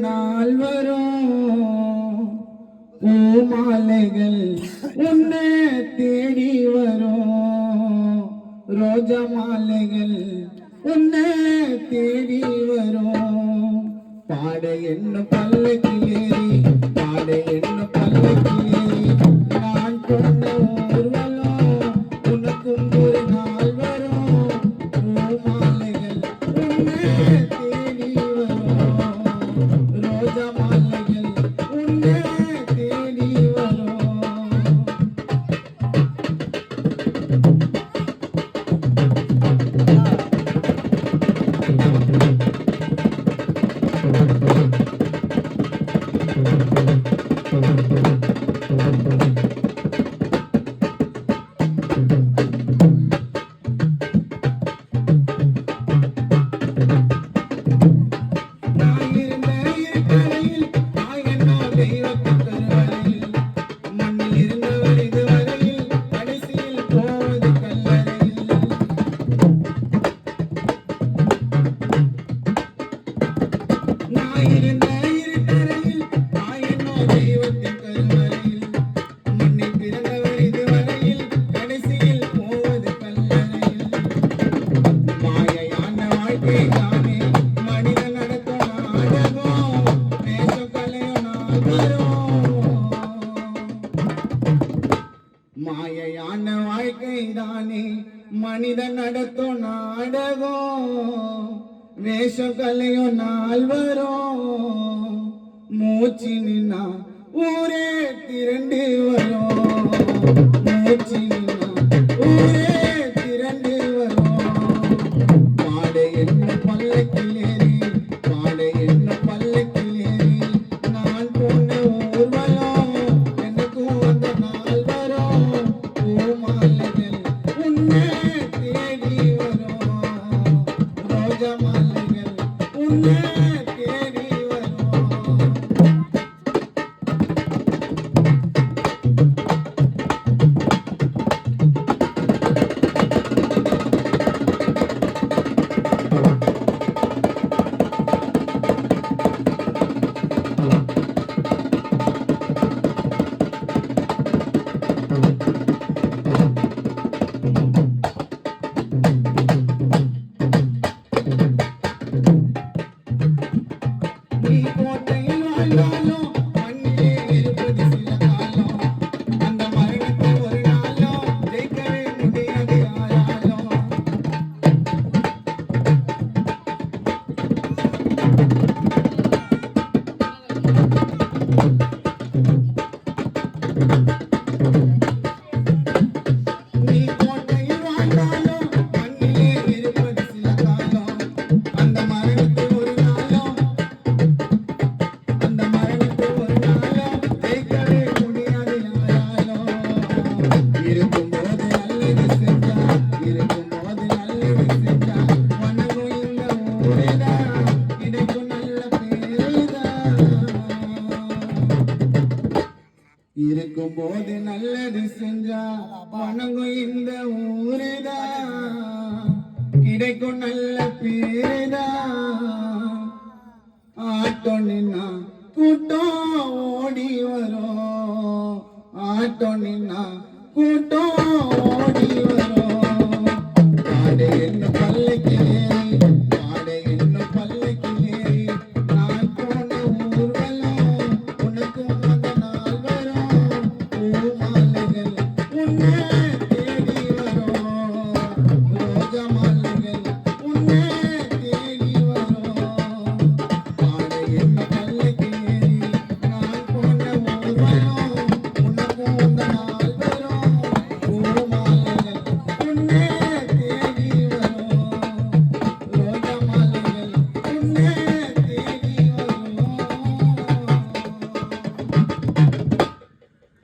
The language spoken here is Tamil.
நாள் வரும் பூமாலைகள் உன்னை தேடி வரும் ரோஜா மாலைகள் உன்னை தேடி வரும் பாட என்ன பல்லக்கிலேறி பாட என்ன பல்லக்கிலேறி நான் கொண்ட ஊர்வலம் உனக்கும் ஒரு நாள் வரும் பூமாலைகள் உன்னை தேடி வரும் ரோஜா மாலைகள் உன்னை தேடி வரும் மாயையான வாழ்க்கைதானே மனிதன் நடத்தும் நாடகம் வேஷம் கலையும் நாள் வரும் மூச்சு நின்னா ஊரே திரண்டு வரும் மூச்சு நின்னா ஊரே திரண்டு வரும் பாட என்ன பல்லக்கிலேறி பாட என்ன பல்லக்கிலேறி நான் போன ஊர்வலம் எனக்கும் அந்த நாள் வரும் பூமாலைகள் உன்னை தேடி வரும் ரோஜா மாலைகள் உன்னை தேடி வரும் நீ கோட்டையில் வாழ்ந்தாலும் மண்ணிலே இருப்பது சில காலம் அந்த மரணத்தை ஒரு நாளும் ஜெயிக்கவே முடியாது யாராலும் நீ கோட்டையில் வாழ்ந்தாலும் மண்ணிலே இருப்பது சில காலம் அந்த மரணத்தை ஒரு நாளும் ஜெயிக்கவே முடியாது யாராலும் இருக்கும்போது நல்லது செஞ்சா இருக்கும்போது நல்லது செஞ்சா வணங்கும் இந்த ஊரேதான் கிடைக்கும் நல்ல பேருதான் இருக்கும்போது நல்லது செஞ்சா வணங்கும் இந்த ஊரேதான் கிடைக்கும் நல்ல பேருதான் ஆட்டம் நின்னா கூட்டம் ஓடி வரும் ஆட்டம் நின்னா கூட்டம்